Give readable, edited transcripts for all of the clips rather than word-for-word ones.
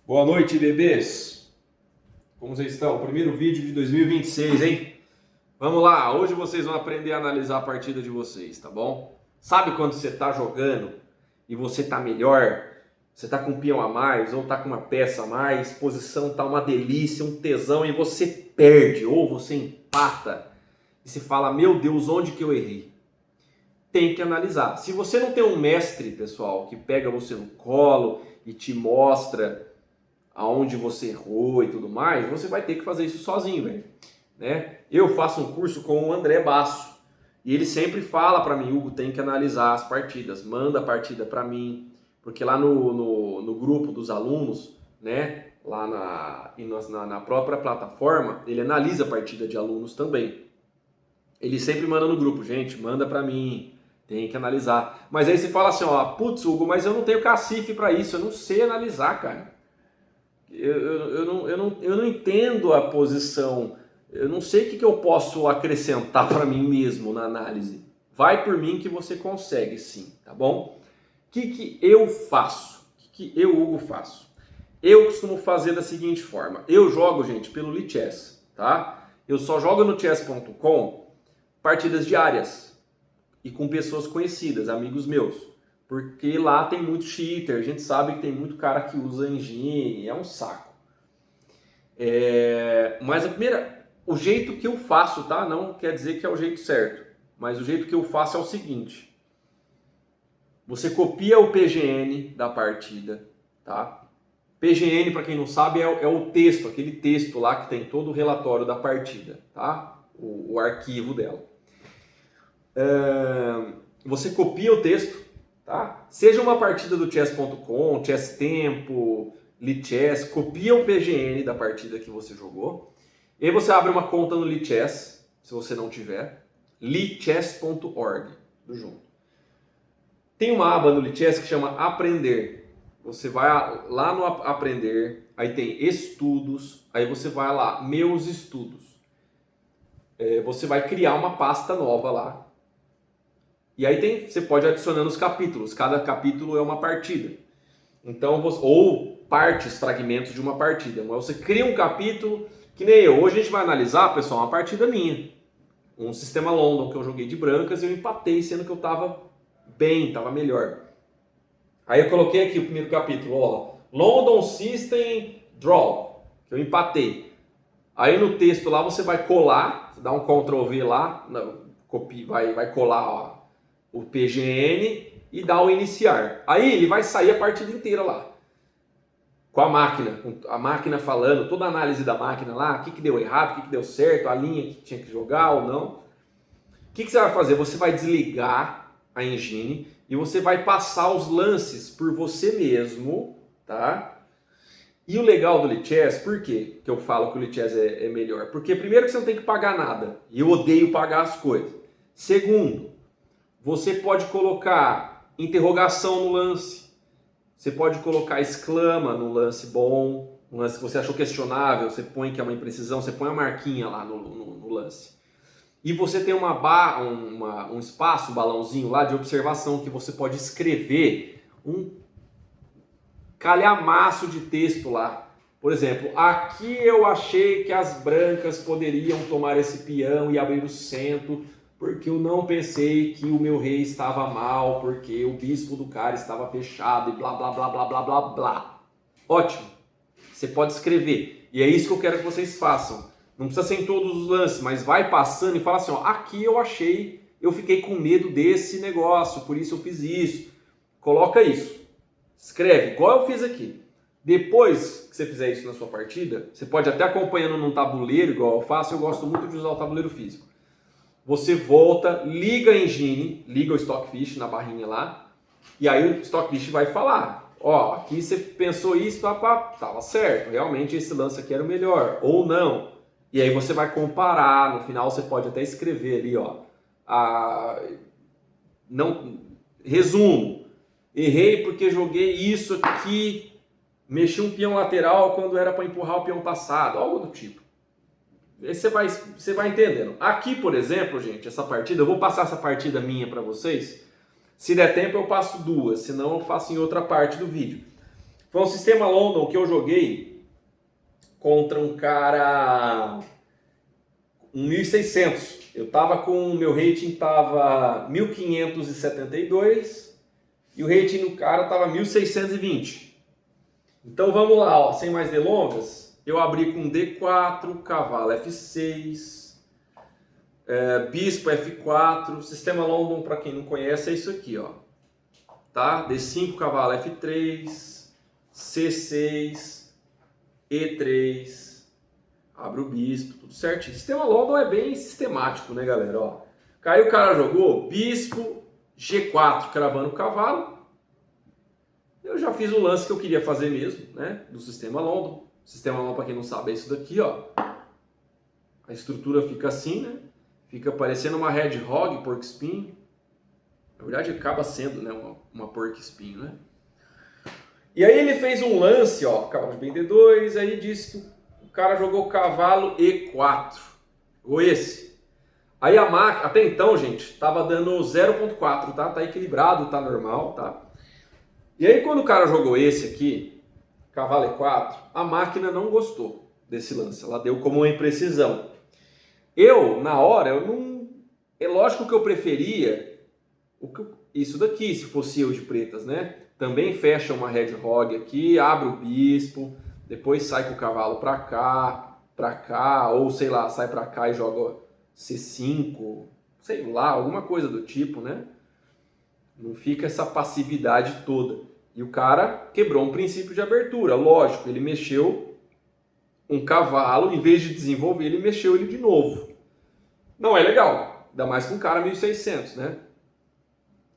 Boa noite, bebês! Como vocês estão? Primeiro vídeo de 2026, hein? Vamos lá, hoje vocês vão aprender a analisar a partida de vocês, tá bom? Sabe quando você tá jogando e você tá melhor, você tá com um peão a mais ou tá com uma peça a mais, posição tá uma delícia, um tesão e você perde ou você empata e se fala, meu Deus, onde que eu errei? Tem que analisar. Se você não tem um mestre, pessoal, que pega você no colo e te mostra aonde você errou e tudo mais, você vai ter que fazer isso sozinho, velho. Né? Eu faço um curso com o André Basso e ele sempre fala para mim, Hugo, tem que analisar as partidas, manda a partida para mim, porque lá no grupo dos alunos, né, lá na própria plataforma, ele analisa a partida de alunos também. Ele sempre manda no grupo, gente, manda para mim, tem que analisar. Mas aí você fala assim, ó, putz, Hugo, mas eu não tenho cacife para isso, eu não sei analisar, cara. Eu não entendo a posição, eu não sei o que eu posso acrescentar para mim mesmo na análise. Vai por mim que você consegue sim, tá bom? O que eu faço? O que eu, Hugo, faço? Eu costumo fazer da seguinte forma, eu jogo, gente, pelo Lichess, tá? Eu só jogo no chess.com partidas diárias e com pessoas conhecidas, amigos meus. Porque lá tem muito cheater, a gente sabe que tem muito cara que usa engine, é um saco. Mas o jeito que eu faço, tá? Não quer dizer que é o jeito certo, mas o jeito que eu faço é o seguinte. Você copia o PGN da partida, tá? PGN, para quem não sabe, é o texto, aquele texto lá que tem todo o relatório da partida, tá? O arquivo dela. Você copia o texto, tá? Seja uma partida do chess.com, chess tempo, Lichess, copia o PGN da partida que você jogou. E aí você abre uma conta no Lichess, se você não tiver, lichess.org, tudo junto. Tem uma aba no Lichess que chama Aprender. Você vai lá no Aprender, aí tem Estudos, aí você vai lá, Meus Estudos. Você vai criar uma pasta nova lá. E aí você pode adicionando os capítulos, cada capítulo é uma partida. Então, ou partes, fragmentos de uma partida. Então, você cria um capítulo, que nem eu. Hoje a gente vai analisar, pessoal, uma partida minha. Um sistema London que eu joguei de brancas e eu empatei, sendo que eu estava bem, estava melhor. Aí eu coloquei aqui o primeiro capítulo, ó, London System Draw, que eu empatei. Aí no texto lá você vai colar, dá um Ctrl V lá, vai colar ó, o PGN e dar o iniciar. Aí ele vai sair a partida inteira lá. Com a máquina falando, toda a análise da máquina lá, o que deu errado, o que deu certo, a linha que tinha que jogar ou não. O que você vai fazer? Você vai desligar a engine e você vai passar os lances por você mesmo, tá? E o legal do Lichess, por quê que eu falo que o Lichess é melhor? Porque primeiro que você não tem que pagar nada, e eu odeio pagar as coisas. Segundo, você pode colocar interrogação no lance, você pode colocar exclama no lance bom, um lance que você achou questionável, você põe que é uma imprecisão, você põe a marquinha lá no lance. E você tem um espaço, um balãozinho lá de observação que você pode escrever um calhamaço de texto lá. Por exemplo, aqui eu achei que as brancas poderiam tomar esse peão e abrir o centro, porque eu não pensei que o meu rei estava mal, porque o bispo do cara estava fechado e blá blá blá blá blá blá blá. Ótimo. Você pode escrever. E é isso que eu quero que vocês façam. Não precisa ser em todos os lances, mas vai passando e fala assim, ó, aqui eu achei, eu fiquei com medo desse negócio, por isso eu fiz isso. Coloca isso. Escreve, igual eu fiz aqui. Depois que você fizer isso na sua partida, você pode até acompanhando num tabuleiro, igual eu faço, eu gosto muito de usar o tabuleiro físico. Você volta, liga a engine, liga o Stockfish na barrinha lá, e aí o Stockfish vai falar, ó, aqui você pensou isso, tava certo, realmente esse lance aqui era o melhor, ou não. E aí você vai comparar, no final você pode até escrever ali, ó, resumo, errei porque joguei isso aqui, mexi um peão lateral quando era para empurrar o peão passado, algo do tipo. Aí você vai entendendo. Aqui, por exemplo, gente, essa partida, eu vou passar essa partida minha para vocês. Se der tempo eu passo duas, senão eu faço em outra parte do vídeo. Foi um sistema London que eu joguei contra um cara... um 1.600. Eu tava com... meu rating tava 1.572 e o rating do cara tava 1.620. Então vamos lá, ó, sem mais delongas. Eu abri com D4, cavalo F6, bispo F4. Sistema London, para quem não conhece, é isso aqui, ó. Tá? D5, cavalo F3, C6, E3, abre o bispo, tudo certinho. Sistema London é bem sistemático, né, galera? Ó, caiu, o cara jogou bispo G4, cravando o cavalo. Eu já fiz o lance que eu queria fazer mesmo, né, do sistema London. O sistema London, para quem não sabe, é isso daqui, ó. A estrutura fica assim, né? Fica parecendo uma hedgehog, porco espinho. Na verdade, acaba sendo, né, uma porco espinho, né? E aí ele fez um lance, ó, cavalo de D2, aí disse que o cara jogou cavalo E4. Ou esse. Aí a máquina, até então, gente, tava dando 0.4, tá? Tá equilibrado, tá normal, tá? E aí quando o cara jogou esse aqui, cavalo E4, a máquina não gostou desse lance. Ela deu como uma imprecisão. Eu, na hora, eu não... É lógico que eu preferia isso daqui, se fosse eu de pretas, né? Também fecha uma hedgehog aqui, abre o bispo, depois sai com o cavalo pra cá, ou sei lá, sai pra cá e joga C5, sei lá, alguma coisa do tipo, né? Não fica essa passividade toda. E o cara quebrou um princípio de abertura, lógico, ele mexeu um cavalo, em vez de desenvolver, ele mexeu ele de novo. Não é legal, ainda mais com um cara 1.600, né?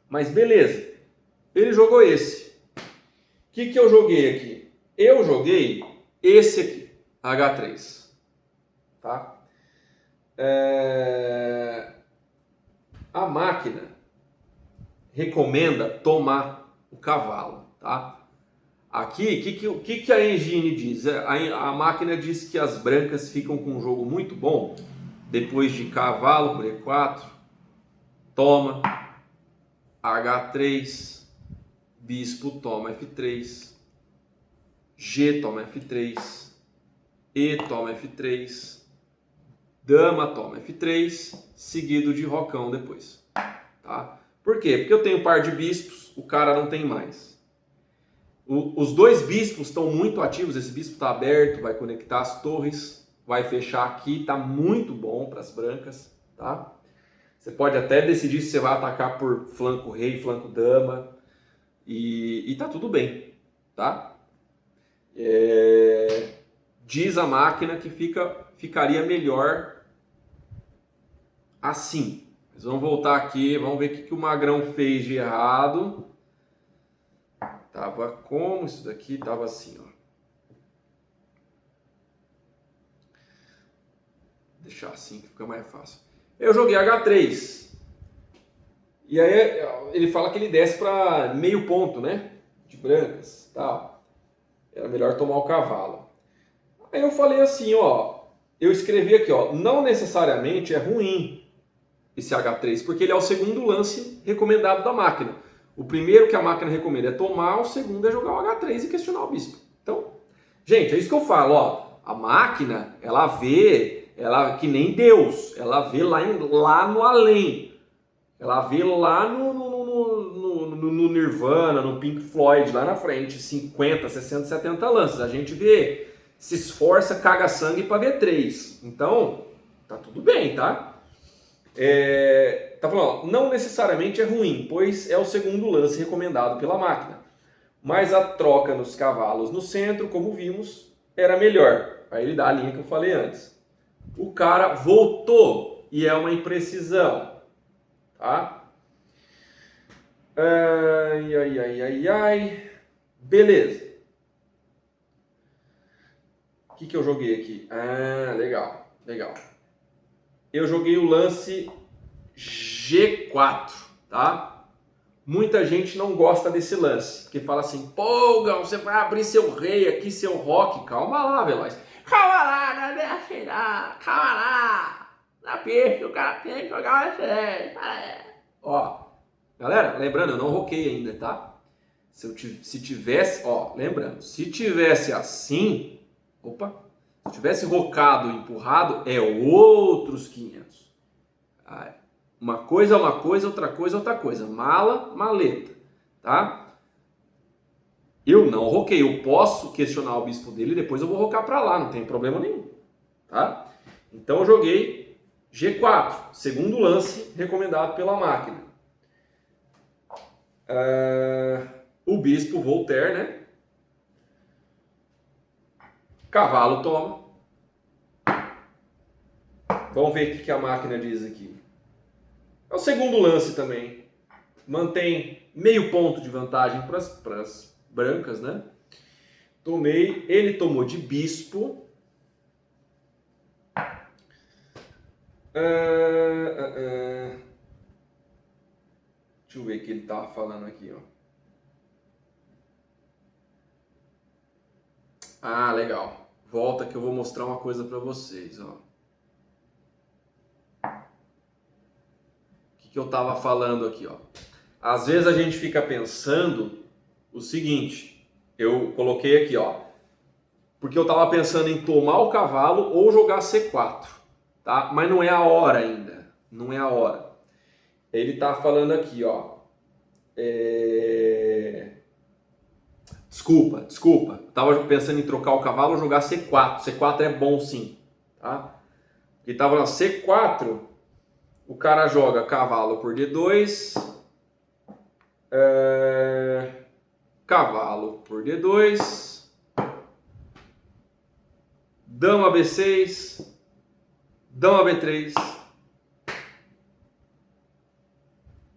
Mas beleza, ele jogou esse. O que eu joguei aqui? Eu joguei esse aqui, H3. Tá? A máquina recomenda tomar o cavalo. Tá? Aqui, o que a engine diz? A máquina diz que as brancas ficam com um jogo muito bom depois de cavalo por E4, toma, H3, bispo toma F3, G toma F3, E toma F3, dama toma F3, seguido de rocão depois. Tá? Por quê? Porque eu tenho um par de bispos, o cara não tem mais. Os dois bispos estão muito ativos, esse bispo está aberto, vai conectar as torres, vai fechar aqui, está muito bom para as brancas. Tá? Você pode até decidir se você vai atacar por flanco rei, flanco dama, e tá tudo bem, tá? Diz a máquina que ficaria melhor assim. Mas vamos voltar aqui, vamos ver o que o Magrão fez de errado. Tava como isso daqui? Tava assim, ó. Deixar assim que fica mais fácil. Eu joguei H3. E aí ele fala que ele desce para meio ponto, né? De brancas, tal. Era melhor tomar o cavalo. Aí eu falei assim, ó. Eu escrevi aqui, ó. Não necessariamente é ruim esse H3, porque ele é o segundo lance recomendado da máquina. O primeiro que a máquina recomenda é tomar, o segundo é jogar o H3 e questionar o bispo. Então, gente, é isso que eu falo, ó. A máquina, ela vê, que nem Deus, ela vê lá no além. Ela vê lá no Nirvana, no Pink Floyd, lá na frente, 50, 60, 70 lances. A gente vê, se esforça, caga sangue para ver 3. Então, tá tudo bem, tá? Tá falando, ó, não necessariamente é ruim, pois é o segundo lance recomendado pela máquina. Mas a troca nos cavalos no centro, como vimos, era melhor. Aí ele dá a linha que eu falei antes. O cara voltou e é uma imprecisão. Tá? Ai. Beleza. O que eu joguei aqui? Legal. Eu joguei o lance G4, tá? Muita gente não gosta desse lance, porque fala assim, pô, Gão, você vai abrir seu rei aqui, seu roque. Calma lá, Veloz. Calma lá, não é assim não. Calma lá. Na pista, o cara tem que jogar o F10. Ó, galera, lembrando, eu não roquei ainda, tá? Se tivesse, ó, lembrando, se tivesse assim, se tivesse rocado e empurrado, é outros 500. Uma coisa é uma coisa, outra coisa é outra coisa. Mala, maleta, tá? Eu não roquei, eu posso questionar o bispo dele e depois eu vou rocar para lá, não tem problema nenhum, tá? Então eu joguei G4, segundo lance recomendado pela máquina. O bispo Voltaire, né? Cavalo toma. Vamos ver o que a máquina diz aqui. É o segundo lance também. Mantém meio ponto de vantagem para as brancas, né? Tomei. Ele tomou de bispo. Deixa eu ver o que ele estava falando aqui, ó. Ah, legal. Volta que eu vou mostrar uma coisa para vocês, ó. O que eu estava falando aqui, ó. Às vezes a gente fica pensando o seguinte, eu coloquei aqui, ó, porque eu estava pensando em tomar o cavalo ou jogar C4, tá? Mas não é a hora ainda, não é a hora. Ele está falando aqui, ó, Desculpa, estava pensando em trocar o cavalo ou jogar C4, C4 é bom sim, tá? Ele estava na C4, o cara joga cavalo por D2, cavalo por D2, dama B6, dama B3.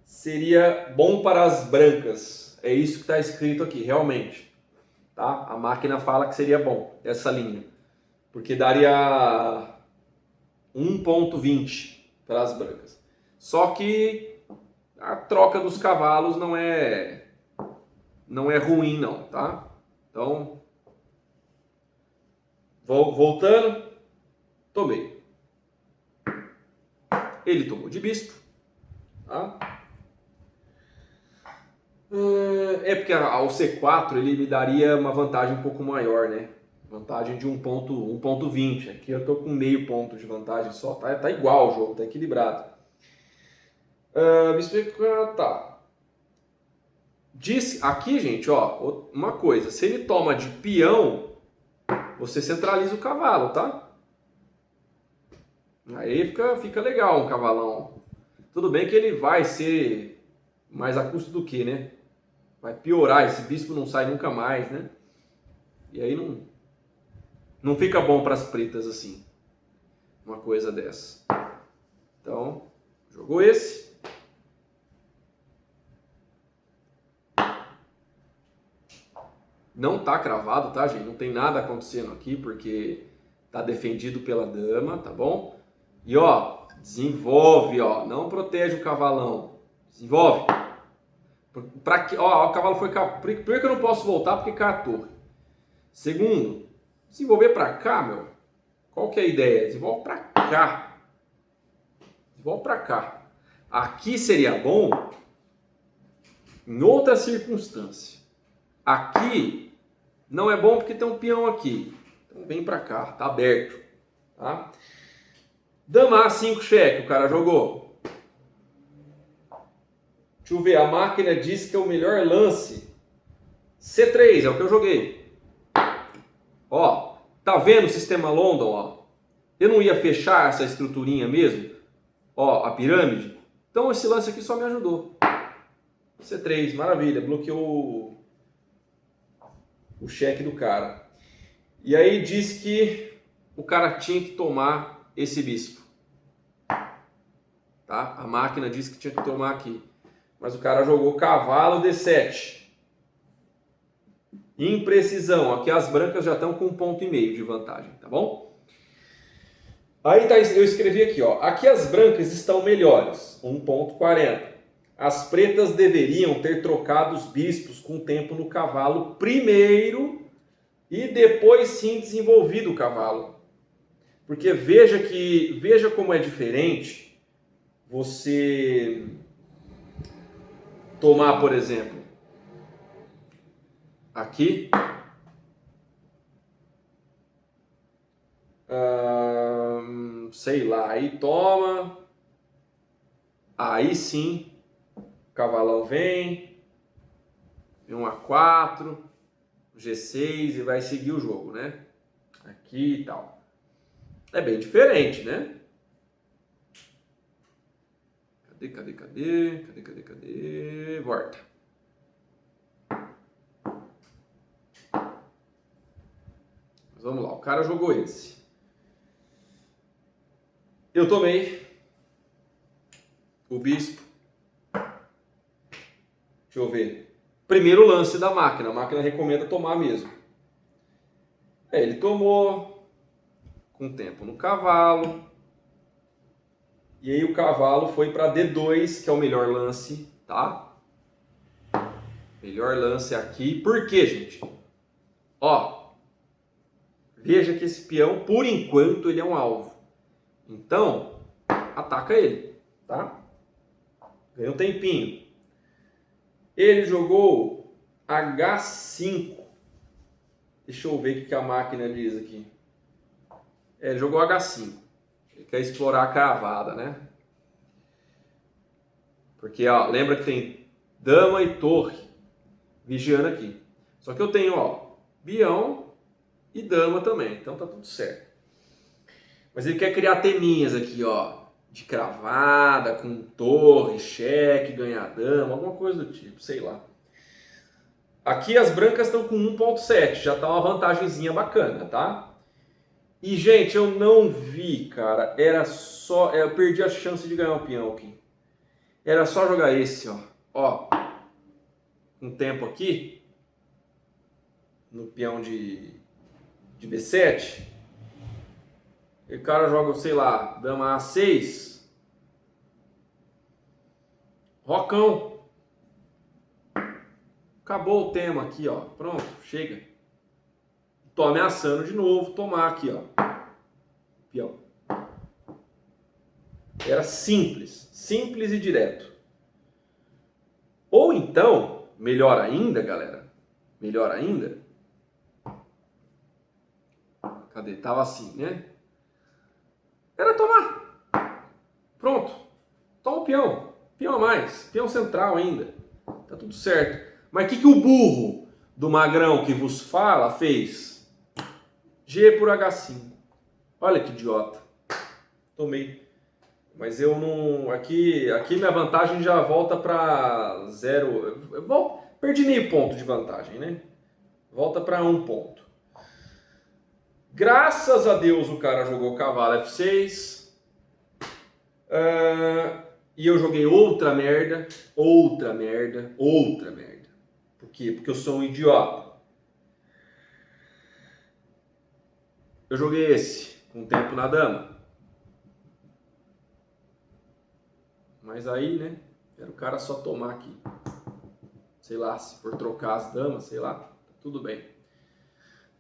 Seria bom para as brancas. É isso que está escrito aqui, realmente. Tá? A máquina fala que seria bom essa linha. Porque daria 1,20 para as brancas. Só que a troca dos cavalos não é ruim não, tá? Então, voltando, tomei. Ele tomou de bispo, tá? É porque ao C4 ele me daria uma vantagem um pouco maior, né? Vantagem de 1,20. Aqui eu tô com meio ponto de vantagem só, tá igual o jogo, tá equilibrado. Tá. Diz aqui, gente, ó, uma coisa, se ele toma de peão, você centraliza o cavalo, tá? Aí fica legal um cavalão. Tudo bem que ele vai ser mais a custo do que, né? Vai piorar, esse bispo não sai nunca mais, né? E aí não fica bom para as pretas assim, uma coisa dessa. Então, jogou esse. Não tá cravado, tá, gente? Não tem nada acontecendo aqui, porque tá defendido pela dama, tá bom? E, ó, desenvolve, ó. Não protege o cavalão. Desenvolve. Ó, o cavalo foi... Primeiro que eu não posso voltar porque cai a torre. Segundo, desenvolver pra cá, meu. Qual que é a ideia? Desenvolve pra cá. Desenvolve pra cá. Aqui seria bom em outra circunstância. Aqui não é bom porque tem um peão aqui. Então vem pra cá, tá aberto. Tá? Dama A5 cheque, o cara jogou. Deixa eu ver, a máquina diz que é o melhor lance. C3 é o que eu joguei. Ó, tá vendo o sistema London, ó? Eu não ia fechar essa estruturinha mesmo? Ó, a pirâmide. Então esse lance aqui só me ajudou. C3, maravilha, bloqueou o cheque do cara. E aí diz que o cara tinha que tomar esse bispo. Tá? A máquina disse que tinha que tomar aqui. Mas o cara jogou cavalo D7. Imprecisão. Aqui as brancas já estão com 1,5 ponto de vantagem, tá bom? Aí eu escrevi aqui, ó. Aqui as brancas estão melhores. 1,40 ponto. As pretas deveriam ter trocado os bispos com tempo no cavalo primeiro e depois sim desenvolvido o cavalo. Porque veja como é diferente você tomar, por exemplo, aqui. Sei lá, aí toma. Aí sim, o cavalão vem um A4, G6 e vai seguir o jogo, né? Aqui e tal. É bem diferente, né? Cadê? Volta. Mas vamos lá, o cara jogou esse. Eu tomei o bispo. Deixa eu ver. Primeiro lance da máquina. A máquina recomenda tomar mesmo. Ele tomou com tempo no cavalo. E aí o cavalo foi para D2, que é o melhor lance, tá? Melhor lance aqui. Por quê, gente? Ó, veja que esse peão, por enquanto, ele é um alvo. Então, ataca ele, tá? Ganha um tempinho. Ele jogou H5. Deixa eu ver o que a máquina diz aqui. Ele jogou H5. Ele quer explorar a cravada, né? Porque, ó, lembra que tem dama e torre vigiando aqui. Só que eu tenho, ó, peão e dama também. Então tá tudo certo. Mas ele quer criar teminhas aqui, ó. De cravada, com torre, cheque, ganhar dama, alguma coisa do tipo, sei lá. Aqui as brancas estão com 1.7, já tá uma vantagenzinha bacana, tá? E, gente, eu não vi, cara, era só... Eu perdi a chance de ganhar o peão aqui. Era só jogar esse, ó. Ó, um tempo aqui, no peão de B7. E o cara joga, sei lá, dama A6. Rocão. Acabou o tema aqui, ó. Pronto, chega. Tô ameaçando de novo tomar aqui, ó. Peão. Era simples. Simples e direto. Ou então, melhor ainda, galera. Melhor ainda. Cadê? Tava assim, né? Era tomar. Pronto. Toma o peão. Peão a mais. Peão central ainda. Tá tudo certo. Mas o que o burro do magrão que vos fala fez? G por H5. Olha que idiota. Tomei. Mas eu não... Aqui minha vantagem já volta para 0. Perdi meio ponto de vantagem, né? Volta para 1 ponto. Graças a Deus o cara jogou cavalo F6. E eu joguei outra merda. Por quê? Porque eu sou um idiota. Eu joguei esse com tempo na dama. Mas aí, né? Era o cara só tomar aqui. Sei lá, se for trocar as damas, sei lá. Tá tudo bem.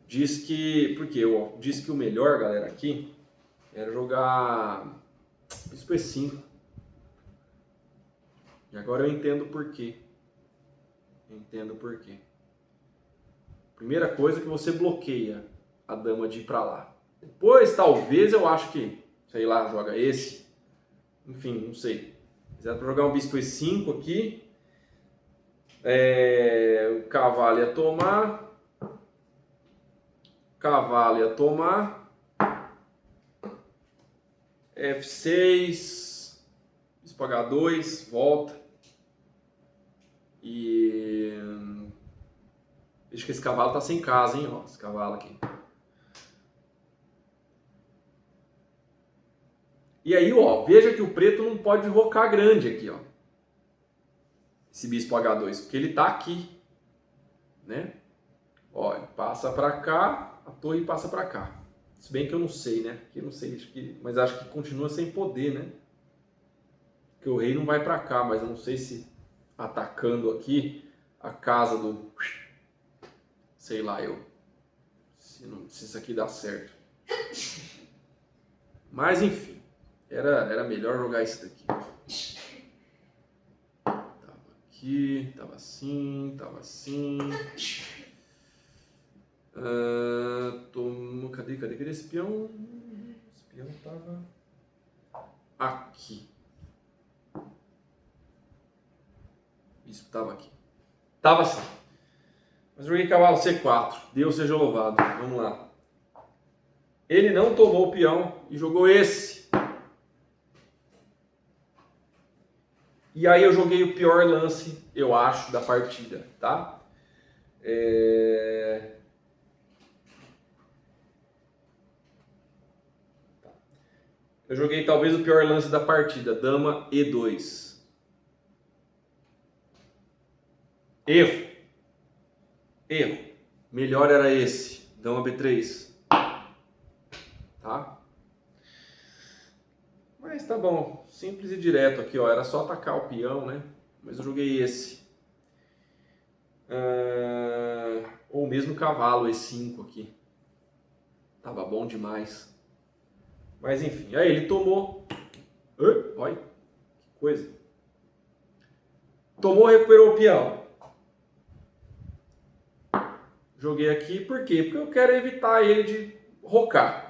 Diz que... Por quê? Diz que o melhor, galera, aqui era jogar bispo E5. E agora eu entendo por quê. Primeira coisa é que você bloqueia a dama de ir pra lá. Depois, talvez, eu acho que, sei lá, joga esse. Enfim, não sei. Se quiser jogar um bispo E5 aqui. O cavalo ia tomar. F6. Bispo H2. Volta. E... Veja que esse cavalo tá sem casa, hein? Ó, esse cavalo aqui. E aí, ó, veja que o preto não pode rocar grande aqui, ó. Esse bispo H2, porque ele tá aqui, né? Ó, ele passa pra cá, a torre passa pra cá. Se bem que eu não sei, né? Porque eu não sei, mas acho que continua sem poder, né? Porque o rei não vai pra cá, mas eu não sei se atacando aqui a casa do... Sei lá, se isso aqui dá certo. Mas, enfim. Era melhor jogar isso daqui. Tava aqui, tava assim. Cadê esse peão? Esse peão tava aqui. Isso, tava aqui. Tava assim. Mas joguei cavalo C4. Deus seja louvado. Vamos lá. Ele não tomou o peão e jogou esse. E aí eu joguei o pior lance, eu acho, da partida, tá? Eu joguei talvez o pior lance da partida, dama E2. Erro. Melhor era esse, dama B3. Tá? Mas tá bom, simples e direto aqui, ó. Era só atacar o peão, né? Mas eu joguei esse. Ou mesmo cavalo E5 aqui. Tava bom demais. Mas enfim, aí ele tomou. Olha, que coisa. Tomou, recuperou o peão. Joguei aqui, por quê? Porque eu quero evitar ele de rocar.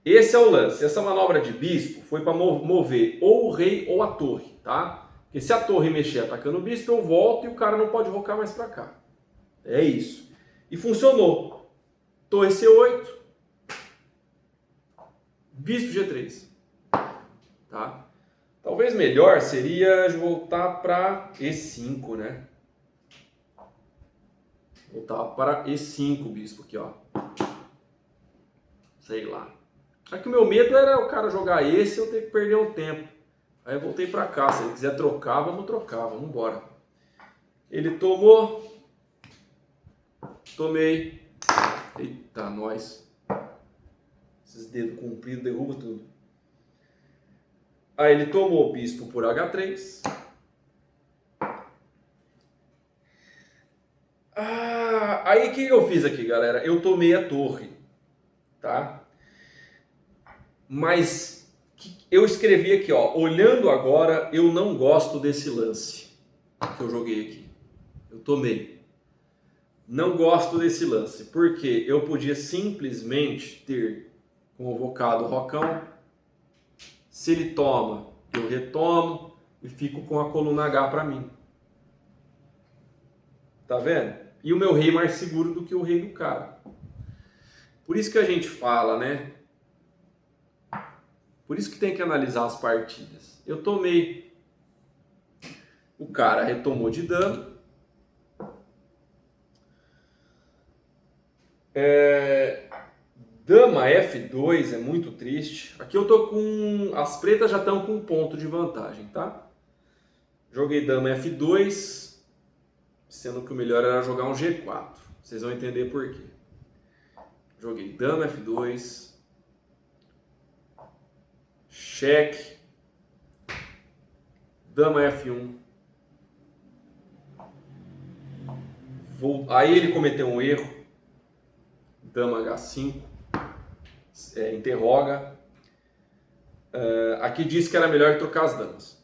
Esse é o lance. Essa manobra de bispo foi para mover ou o rei ou a torre, tá? Porque se a torre mexer atacando o bispo, eu volto e o cara não pode rocar mais para cá. É isso. E funcionou. Torre C8. Bispo G3. Tá? Talvez melhor seria voltar para E5, né? Voltar para E5, bispo aqui, ó. Sei lá. Aqui o meu medo era o cara jogar esse e eu ter que perder um tempo. Aí eu voltei para cá. Se ele quiser trocar, vamos trocar. Vamos embora. Ele tomou. Tomei. Eita, nós. Esses dedos compridos derrubam tudo. Aí ele tomou o bispo por H3. Aí o que eu fiz aqui, galera? Eu tomei a torre. Tá? Mas eu escrevi aqui, ó. Olhando agora, eu não gosto desse lance que eu joguei aqui. Eu tomei. Não gosto desse lance. Porque eu podia simplesmente ter convocado o rocão. Se ele toma, eu retomo e fico com a coluna H para mim. Tá vendo? E o meu rei mais seguro do que o rei do cara. Por isso que a gente fala, né? Por isso que tem que analisar as partidas. Eu tomei. O cara retomou de dano. Dama F2 é muito triste. Aqui eu tô com... As pretas já estão com um ponto de vantagem, tá? Joguei dama F2, sendo que o melhor era jogar um G4. Vocês vão entender por quê. Joguei dama F2, cheque, dama F1. Aí ele cometeu um erro, dama H5, interroga. Aqui diz que era melhor trocar as damas.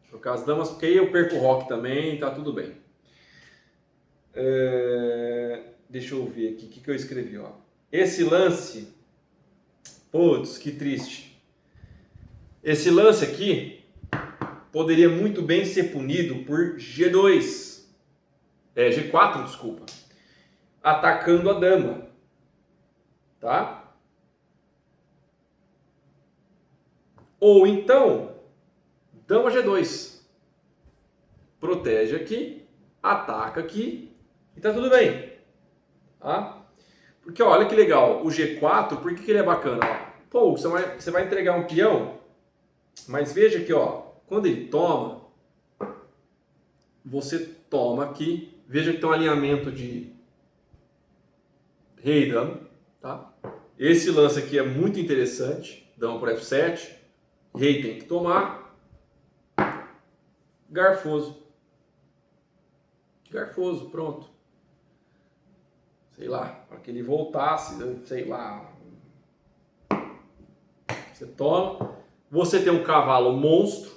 Trocar as damas, porque aí eu perco o roque também, tá tudo bem. Deixa eu ver aqui, o que eu escrevi, ó. Esse lance, putz, que triste. Esse lance aqui poderia muito bem ser punido por G2. G4, desculpa. Atacando a dama. Tá? Ou então, dama G2. Protege aqui, ataca aqui e tá tudo bem. Tá? Porque olha que legal, o G4, por que ele é bacana? Ó, pô, você vai entregar um peão, mas veja que ó, quando ele toma, você toma aqui, veja que tem um alinhamento de rei e dama, tá? Esse lance aqui é muito interessante, dama por F7, rei tem que tomar, garfoso, pronto. Sei lá, para que ele voltasse, sei lá. Você toma. Você tem um cavalo monstro,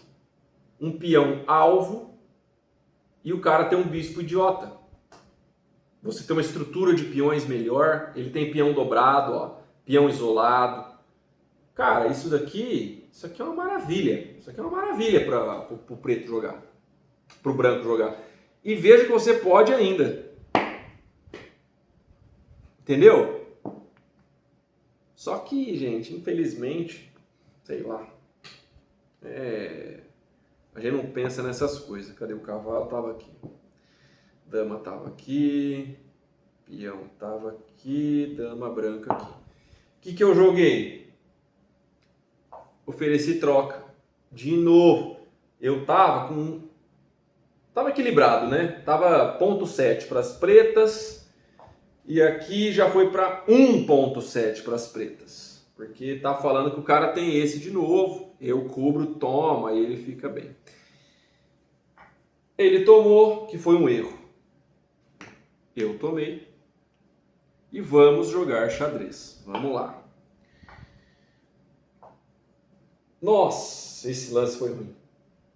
um peão alvo e o cara tem um bispo idiota. você tem uma estrutura de peões melhor, ele tem peão dobrado, ó, peão isolado. Cara, isso aqui é uma maravilha. Isso aqui é uma maravilha para o preto jogar, para o branco jogar. E veja que você pode ainda. Entendeu? Só que, gente, infelizmente, sei lá, a gente não pensa nessas coisas. Cadê o cavalo? Tava aqui. Dama tava aqui. Peão tava aqui. Dama branca aqui. O que eu joguei? Ofereci troca. De novo. Eu tava equilibrado, né? Tava 0,7 para as pretas. E aqui já foi para 1,7 para as pretas. Porque tá falando que o cara tem esse de novo. Eu cubro, toma, e ele fica bem. Ele tomou, que foi um erro. Eu tomei. E vamos jogar xadrez. Vamos lá. Nossa, esse lance foi ruim.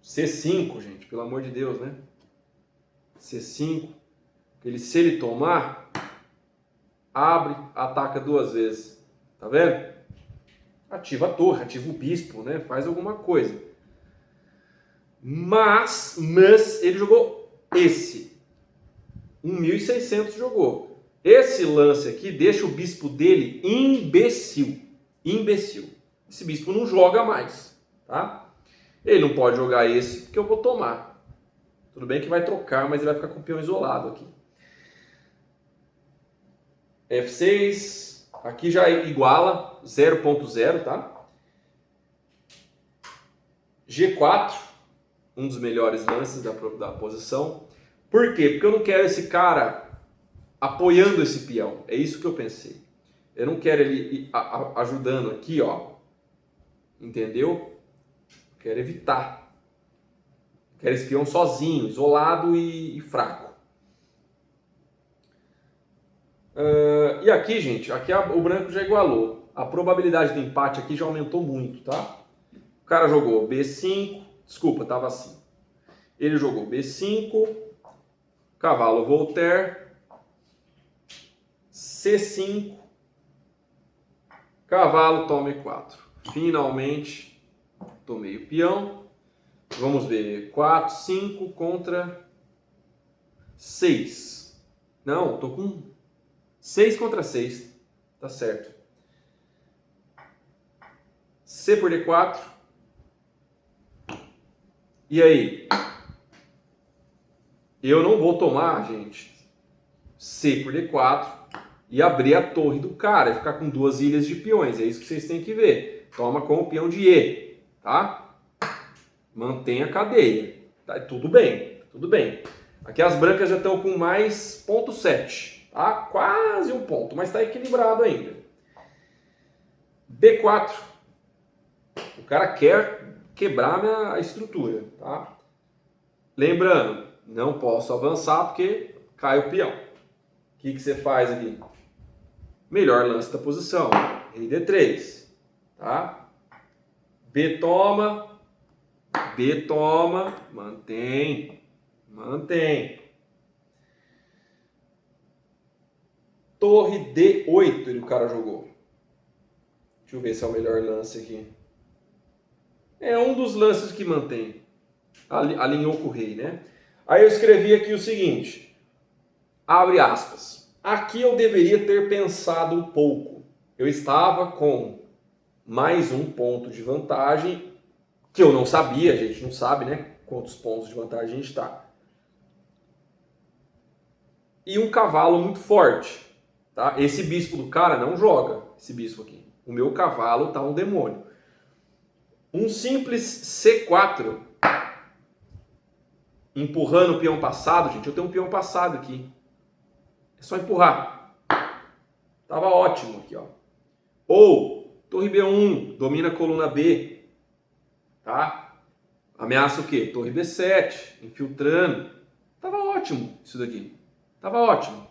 C5, gente, pelo amor de Deus, né? C5. Se ele tomar, abre, ataca 2 vezes. Tá vendo? Ativa a torre, ativa o bispo, né? Faz alguma coisa. Mas ele jogou esse. 1.600 jogou. Esse lance aqui deixa o bispo dele imbecil. Imbecil. Esse bispo não joga mais, tá? Ele não pode jogar esse porque eu vou tomar. Tudo bem que vai trocar, mas ele vai ficar com o peão isolado aqui. F6. Aqui já iguala 0,0, tá? G4. Um dos melhores lances da posição. Por quê? Porque eu não quero esse cara apoiando esse peão. É isso que eu pensei. Eu não quero ele ajudando aqui, ó. Entendeu? Quero evitar. Quero esse peão sozinho, isolado e fraco. E aqui, gente, aqui o branco já igualou. A probabilidade de empate aqui já aumentou muito, tá? O cara jogou B5. Desculpa, tava assim. Ele jogou B5. Cavalo Voltaire. C5. Cavalo toma E4. Finalmente, tomei o peão. Vamos ver. 4, 5 contra 6. Não, tô com 6 contra 6. Tá certo. C por D4. E aí? Eu não vou tomar, gente, C por D4 e abrir a torre do cara e ficar com 2 ilhas de peões. É isso que vocês têm que ver. Toma com o peão de E, tá? Mantém a cadeia. Tá? Tudo bem, tudo bem. Aqui as brancas já estão com mais 0,7, tá? Quase um ponto, mas está equilibrado ainda. B4. O cara quer quebrar a estrutura, tá? Lembrando, não posso avançar porque cai o peão. O que você faz aqui? Melhor lance da posição. Rei D3. Tá? B toma. B toma. Mantém. Mantém. Torre D8 o cara jogou. Deixa eu ver se é o melhor lance aqui. É um dos lances que mantém. Alinhou com o rei, né? Aí eu escrevi aqui o seguinte. Abre aspas. Aqui eu deveria ter pensado um pouco. Eu estava com mais um ponto de vantagem, que eu não sabia, a gente não sabe, né? Quantos pontos de vantagem a gente está. E um cavalo muito forte. Tá? Esse bispo do cara não joga, esse bispo aqui. O meu cavalo tá um demônio. Um simples C4, empurrando o peão passado, gente. Eu tenho um peão passado aqui. É só empurrar. Tava ótimo aqui, ó. Ou torre B1, domina a coluna B. Tá? Ameaça o quê? Torre B7, infiltrando. Tava ótimo isso daqui. Tava ótimo.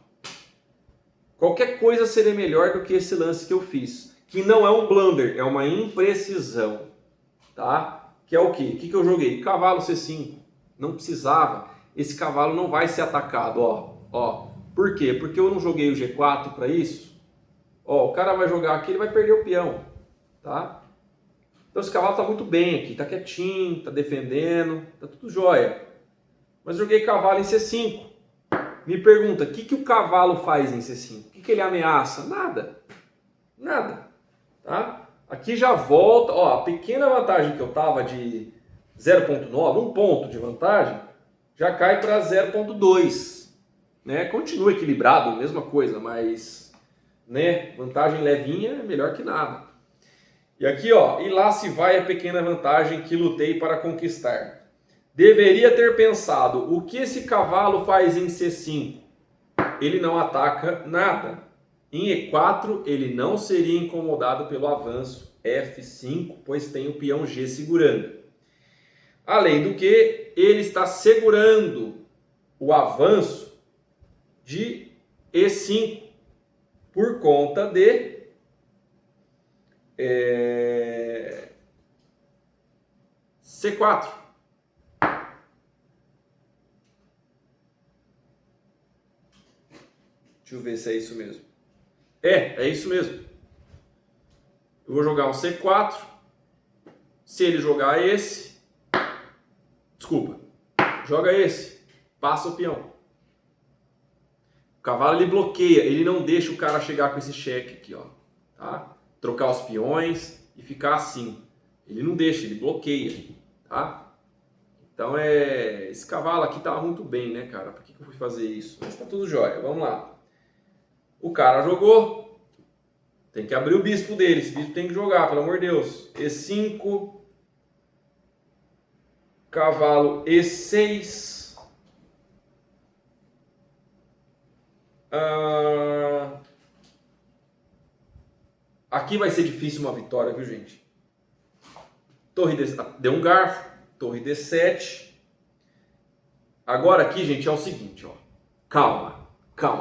Qualquer coisa seria melhor do que esse lance que eu fiz. Que não é um blunder, é uma imprecisão. Tá? Que é o quê? O que eu joguei? Cavalo C5. Não precisava. Esse cavalo não vai ser atacado. Ó. Por quê? Porque eu não joguei o G4 para isso. Ó, o cara vai jogar aqui, ele vai perder o peão, tá? Então esse cavalo tá muito bem aqui, tá quietinho, tá defendendo, tá tudo jóia. Mas joguei cavalo em C5. Me pergunta, o que o cavalo faz em C5? O que ele ameaça? Nada. Nada. Tá? Aqui já volta, ó, a pequena vantagem que eu tava de 0.9, um ponto de vantagem, já cai para 0.2. Né? Continua equilibrado, mesma coisa, mas né, vantagem levinha é melhor que nada. E aqui, ó, e lá se vai a pequena vantagem que lutei para conquistar. Deveria ter pensado, o que esse cavalo faz em C5? Ele não ataca nada. Em E4, ele não seria incomodado pelo avanço F5, pois tem o peão G segurando. Além do que, ele está segurando o avanço de E5 por conta de C4. Deixa eu ver se é isso mesmo. É isso mesmo. Eu vou jogar um C4. Se ele jogar esse... Desculpa. Joga esse. Passa o peão. O cavalo ele bloqueia. Ele não deixa o cara chegar com esse cheque aqui, ó. Tá? Trocar os peões e ficar assim. Ele não deixa, ele bloqueia. Tá? Então esse cavalo aqui tava muito bem, né, cara? Por que eu fui fazer isso? Mas tá tudo jóia. Vamos lá. O cara jogou, tem que abrir o bispo dele, esse bispo tem que jogar, pelo amor de Deus. E5, cavalo E6, aqui vai ser difícil uma vitória, viu, gente? Torre deu um garfo, torre D7. Agora aqui, gente, é o seguinte, ó, calma.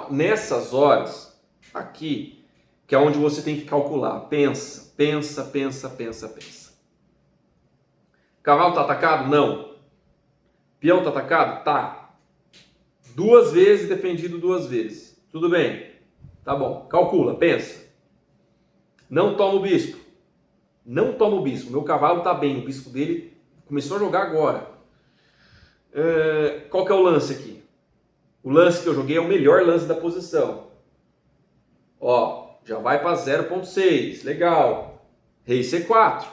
Nessas horas, aqui, que é onde você tem que calcular. Pensa. Cavalo tá atacado? Não. Peão tá atacado? Tá. 2 vezes defendido 2 vezes. Tudo bem. Tá bom. Calcula, pensa. Não toma o bispo. Meu cavalo tá bem. O bispo dele começou a jogar agora. Qual que é o lance aqui? O lance que eu joguei é o melhor lance da posição. Ó, já vai para 0.6. Legal. Rei C4.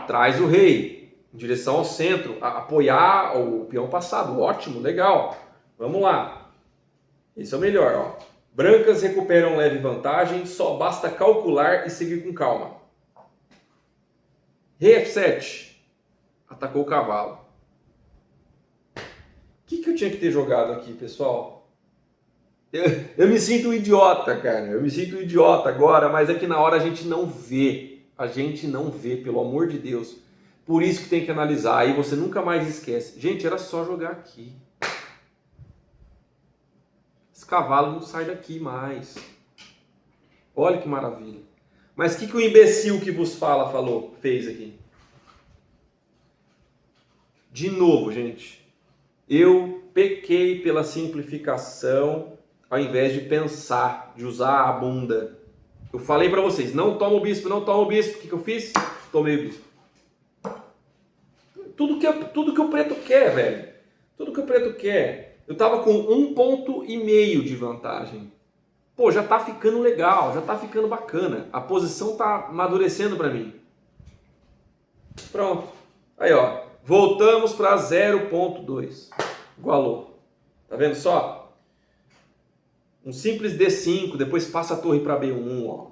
Traz o rei em direção ao centro. Apoiar o peão passado. Ótimo, legal. Vamos lá. Esse é o melhor, ó. Brancas recuperam leve vantagem. Só basta calcular e seguir com calma. Rei F7. Atacou o cavalo. O que eu tinha que ter jogado aqui, pessoal? Eu me sinto um idiota, cara. Eu me sinto um idiota agora, mas é que na hora a gente não vê. A gente não vê, pelo amor de Deus. Por isso que tem que analisar. Aí você nunca mais esquece. Gente, era só jogar aqui. Esse cavalo não sai daqui mais. Olha que maravilha. Mas o que o imbecil que vos fez aqui? De novo, gente. Eu pequei pela simplificação ao invés de pensar, de usar a bunda. Eu falei para vocês, não toma o bispo. O que eu fiz? Tomei o bispo. Tudo que o preto quer, velho. Tudo que o preto quer. Eu tava com 1,5 ponto de vantagem. Pô, já tá ficando legal, já tá ficando bacana. A posição tá amadurecendo para mim. Pronto. Aí, ó. Voltamos para 0.2. Igualou. Tá vendo só? Um simples D5, depois passa a torre para B1, ó.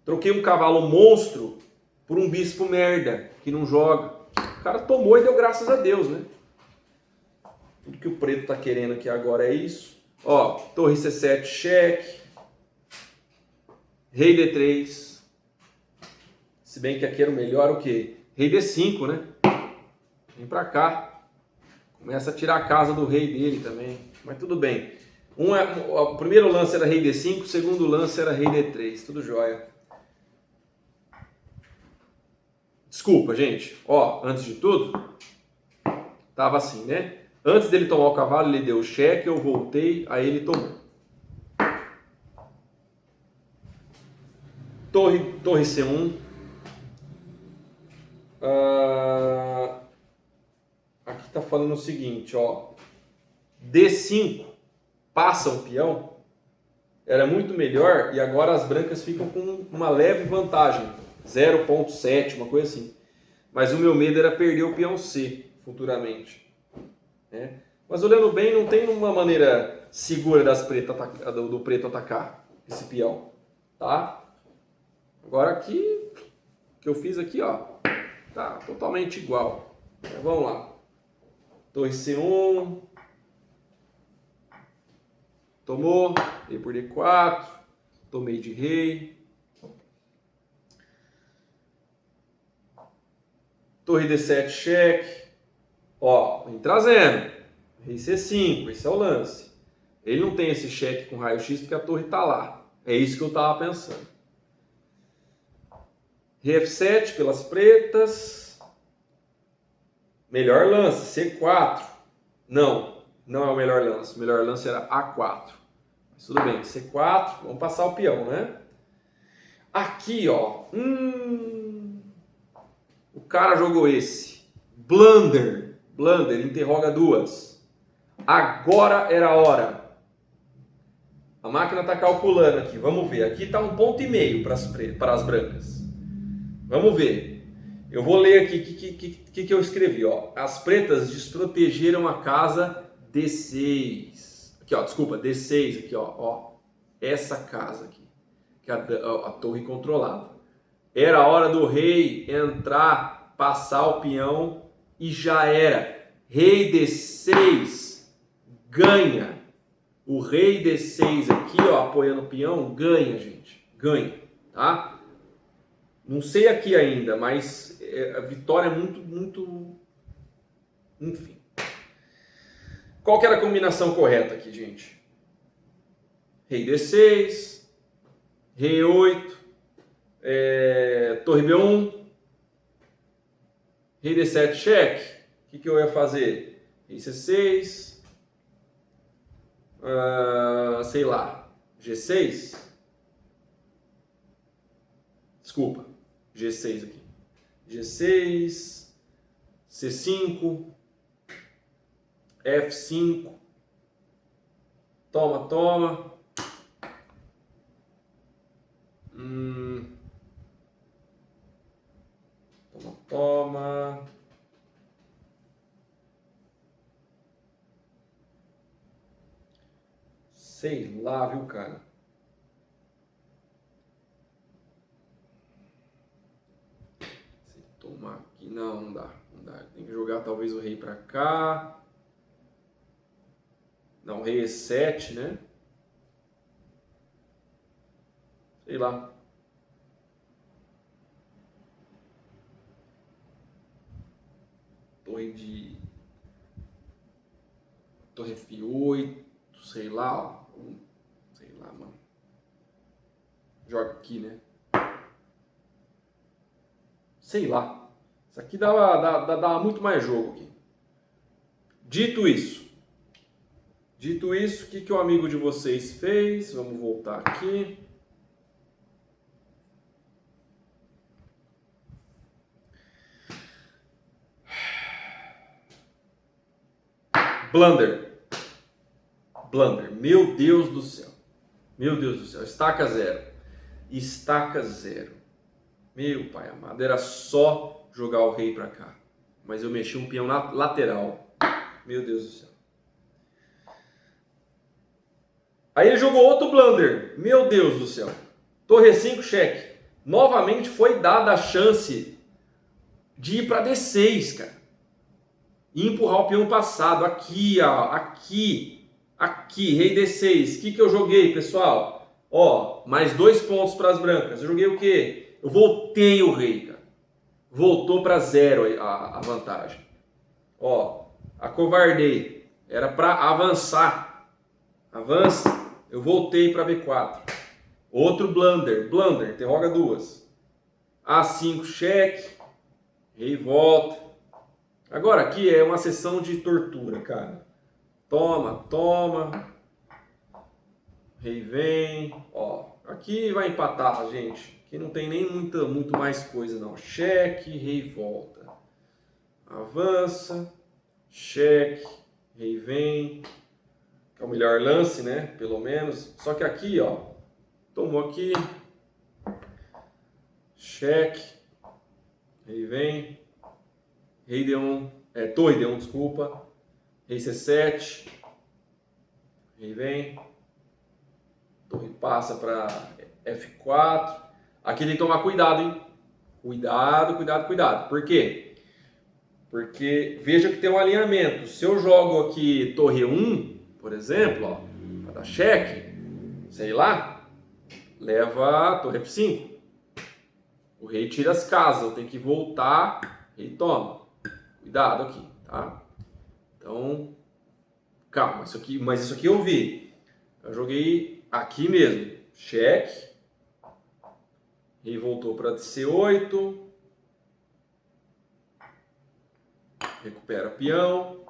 Troquei um cavalo monstro por um bispo merda, que não joga. O cara tomou e deu graças a Deus, né? Tudo que o preto tá querendo aqui agora é isso. Ó, torre C7, cheque. Rei D3. Se bem que aqui era o melhor o quê? Rei D5, né? Vem pra cá. Começa a tirar a casa do rei dele também. Mas tudo bem. O primeiro lance era rei D5, o segundo lance era rei D3. Tudo jóia. Desculpa, gente. Ó, antes de tudo, tava assim, né? Antes dele tomar o cavalo, ele deu o cheque, eu voltei, aí ele tomou. Torre C1. Aqui tá falando o seguinte, ó. D5 passa um peão. Era muito melhor e agora as brancas ficam com uma leve vantagem. 0,7, uma coisa assim. Mas o meu medo era perder o peão C futuramente. Né? Mas olhando bem, não tem uma maneira segura do preto atacar esse peão. Tá? Agora aqui, o que eu fiz aqui, ó, tá totalmente igual. Então, vamos lá. Torre C1. Tomou, dei por D4, tomei de rei. Torre D7, cheque. Ó, vem trazendo. Rei C5, esse é o lance. Ele não tem esse cheque com raio-x porque a torre tá lá. É isso que eu tava pensando. Rei F7 pelas pretas. Melhor lance, C4. Não é o melhor lance. O melhor lance era A4. Mas tudo bem, C4. Vamos passar o peão, né? Aqui, ó. O cara jogou esse. Blunder, interroga duas. Agora era a hora. A máquina está calculando aqui. Vamos ver. Aqui está 1,5 ponto para as brancas. Vamos ver. Eu vou ler aqui o que eu escrevi. Ó. As pretas desprotegeram a casa D6. Aqui, ó, desculpa, D6. Aqui, ó. Essa casa aqui. Que a torre controlava. Era a hora do rei entrar, passar o peão e já era. Rei D6 ganha. O rei D6 aqui, ó, apoiando o peão, ganha, gente. Ganha, tá? Não sei aqui ainda, mas a vitória é muito... Enfim. Qual que era a combinação correta aqui, gente? Rei D6, Rei E8, Torre B1, Rei D7, cheque. O que eu ia fazer? Rei C6, sei lá, G6. Desculpa, G6 aqui. G6, C5, F5, toma. Toma. Sei lá, viu, cara? Se tomar aqui, não dá. Tem que jogar talvez o rei pra cá. Não, rei E7, né? Sei lá. Torre F8, sei lá, ó. Sei lá, mano. Joga aqui, né? Sei lá. Isso aqui dá muito mais jogo aqui. Dito isso, o que o amigo de vocês fez? Vamos voltar aqui. Blunder. Meu Deus do céu. Estaca zero. Meu pai amado. Era só jogar o rei pra cá. Mas eu mexi um peão na lateral. Meu Deus do céu. Aí ele jogou outro blunder. Meu Deus do céu. Torre 5, cheque. Novamente foi dada a chance de ir para D6, cara. E empurrar o peão passado. Aqui, ó. Aqui, rei D6. O que eu joguei, pessoal? Ó, mais 2 pontos para as brancas. Eu joguei o quê? Eu voltei o rei, cara. Voltou para 0 a vantagem. Ó, acovardei. Era para avançar. Avança. Eu voltei para B4. Outro blunder, interroga duas. A5, cheque. Rei volta. Agora aqui é uma sessão de tortura, cara. Toma, toma. Rei vem. Ó, aqui vai empatar, gente. Aqui não tem nem muito mais coisa, não. Cheque, rei volta. Avança. Cheque, rei vem. Que é o melhor lance, né? Pelo menos. Só que aqui, ó. Tomou aqui. Cheque. Rei vem. Rei D1. Torre D1, desculpa. Rei C7. Rei vem. Torre passa para F4. Aqui tem que tomar cuidado, hein? Cuidado, cuidado, cuidado. Por quê? Porque veja que tem um alinhamento. Se eu jogo aqui torre 1, por exemplo, ó, para dar cheque, sei lá, leva a torre F5. O rei tira as casas, eu tenho que voltar, rei toma. Cuidado aqui, tá? Então, calma, mas isso aqui eu vi. Eu joguei aqui mesmo, cheque. Rei voltou para C8. Recupera peão.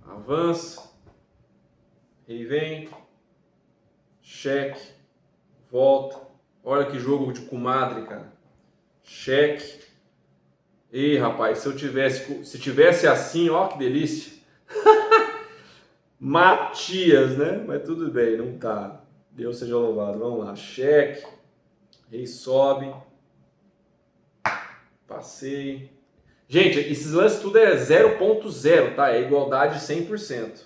Avança. Rei vem. Cheque. Volta. Olha que jogo de comadre, cara. Cheque. Ei, rapaz, se tivesse assim, ó que delícia. Matias, né? Mas tudo bem, não tá. Deus seja louvado. Vamos lá. Cheque. Rei sobe. Passei. Gente, esses lances tudo é 0.0, tá? É igualdade 100%.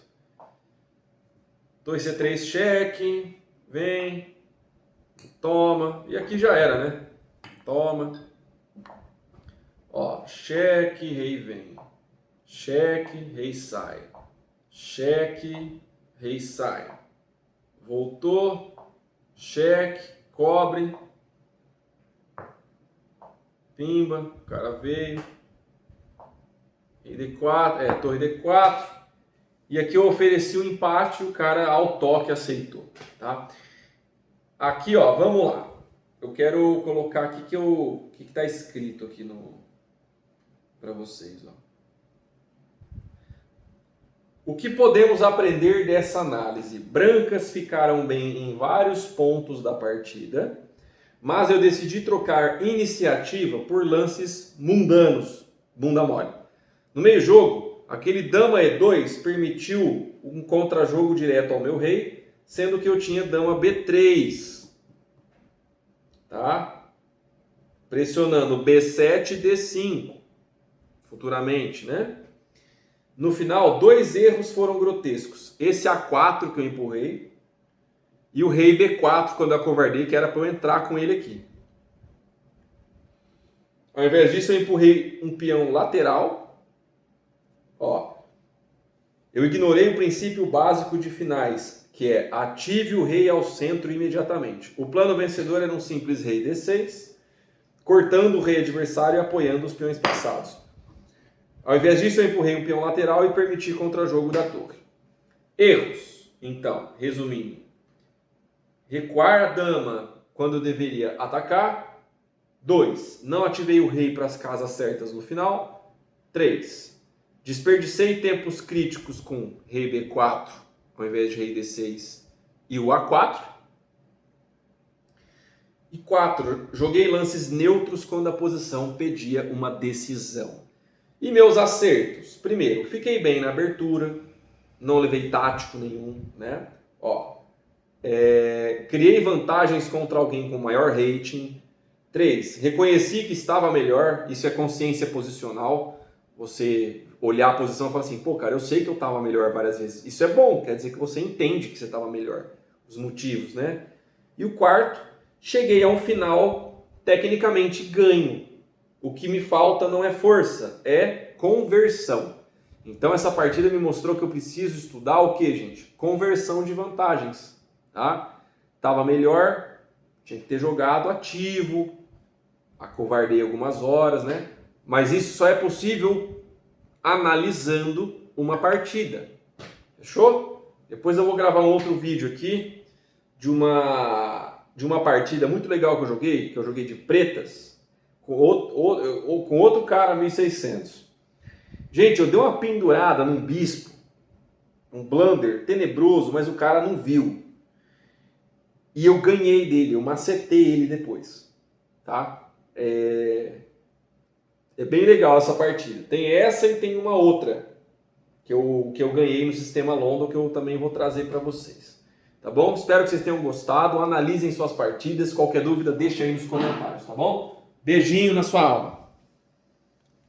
Torre C3, cheque. Vem. Toma. E aqui já era, né? Toma. Ó, cheque, rei vem. Cheque, rei sai. Cheque, rei sai. Voltou. Cheque, cobre. Pimba, o cara veio. Rei D4, torre D4. E aqui eu ofereci o empate, o cara ao toque aceitou, tá? Aqui, ó, vamos lá. Eu quero colocar aqui o que está escrito aqui para vocês, ó. O que podemos aprender dessa análise? Brancas ficaram bem em vários pontos da partida, mas eu decidi trocar iniciativa por lances mundanos, bunda mole. No meio jogo, aquele dama E2 permitiu um contra-jogo direto ao meu rei, sendo que eu tinha dama B3, tá? Pressionando B7 e D5, futuramente, né? No final, 2 erros foram grotescos. Esse A4 que eu empurrei e o rei B4 quando eu acovardei, que era para eu entrar com ele aqui. Ao invés disso, eu empurrei um peão lateral. Ó, eu ignorei o princípio básico de finais, que é ative o rei ao centro imediatamente. O plano vencedor era um simples rei D6, cortando o rei adversário e apoiando os peões passados. Ao invés disso, eu empurrei um peão lateral e permiti contra-jogo da torre. Erros. Então, resumindo. Recuar a dama quando eu deveria atacar. 2. Não ativei o rei para as casas certas no final. 3. Desperdicei tempos críticos com rei B4 ao invés de rei D6 e o A4. E 4. Joguei lances neutros quando a posição pedia uma decisão. E meus acertos? Primeiro, fiquei bem na abertura, não levei tático nenhum, né? Ó, criei vantagens contra alguém com maior rating. 3, reconheci que estava melhor, isso é consciência posicional. Você olhar a posição e falar assim, pô, cara, eu sei que eu estava melhor várias vezes. Isso é bom, quer dizer que você entende que você estava melhor, os motivos, né? E o 4, cheguei a um final tecnicamente ganho. O que me falta não é força, é conversão. Então essa partida me mostrou que eu preciso estudar o que, gente? Conversão de vantagens, tá? Tava melhor, tinha que ter jogado ativo, acovardei algumas horas, né? Mas isso só é possível analisando uma partida. Fechou? Depois eu vou gravar um outro vídeo aqui de uma partida muito legal que eu joguei de pretas, com outro cara 1600. Gente, eu dei uma pendurada num bispo, um blunder tenebroso, mas o cara não viu. E eu ganhei dele, eu macetei ele depois, tá? É bem legal essa partida. Tem essa e tem uma outra que eu ganhei no Sistema London que eu também vou trazer para vocês. Tá bom? Espero que vocês tenham gostado. Analisem suas partidas. Qualquer dúvida, deixa aí nos comentários, tá bom? Beijinho na sua alma.